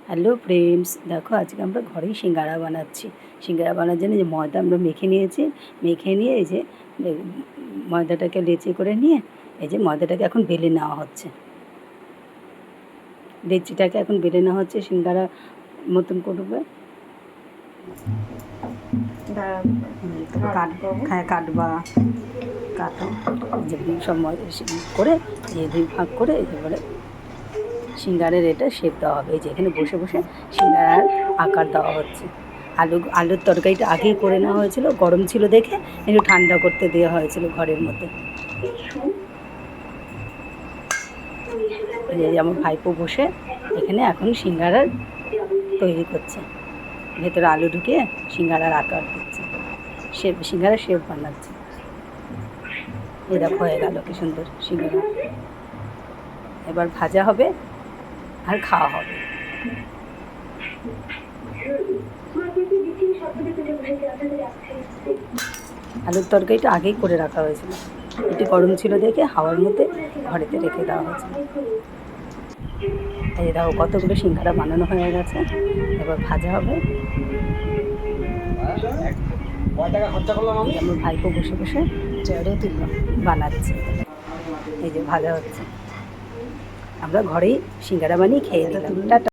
Hello friends, দেখো আজকে আমরা ঘরেই সিঙ্গারা বানাচ্ছি। সিঙ্গারা বানানোর জন্য যে ময়দা আমরা মেখে নিয়েছি, মেখে নিয়ে এই যে ময়দাটাকে লেচি করে নিয়ে এই যে ময়দাটাকে এখন বেলে নেওয়া হচ্ছে। লেচিটাকে এখন বেলে নেওয়া হচ্ছে সিঙ্গারা মতন করবে। কাটবা কাটো যে সব করে এই দুই ভাগ করে এবারে সিঙ্গারের এটা শেপ দেওয়া হবে। এই যে এখানে বসে বসে সিঙ্গারার আকার দেওয়া হচ্ছে। আলুর তরকারিটা আগেই করে নেওয়া হয়েছিল, গরম ছিল দেখে একটু ঠান্ডা করতে দেওয়া হয়েছিল ঘরের মধ্যে। এই আমার ভাইপো বসে এখানে এখন সিঙ্গারার তৈরি করছে, ভেতরে আলু ঢুকিয়ে সিঙ্গারার আকার দিচ্ছে, সিঙ্গারার শেপ বানাচ্ছে। এই দেখো হয়ে গেল কি সুন্দর সিঙ্গারা। এবার ভাজা হবে আর খাওয়া হবে। আলুর তরকারিটা আগেই করে রাখা হয়েছিল, একটু গরম ছিল দেখে হাওয়ার মধ্যে ঘরেতে রেখে দেওয়া হয়েছিল। এই দেখো কতগুলো সিঙ্গারা বানানো হয়ে গেছে, এবার ভাজা হবে। আমার ভাইপো বসে বসে চেয়ারেও তুললাম বানাচ্ছে। এই যে ভাজা হচ্ছে, আমরা ঘরেই সিঙ্গারা বানিয়ে খেয়ে নিলাম। টাটা।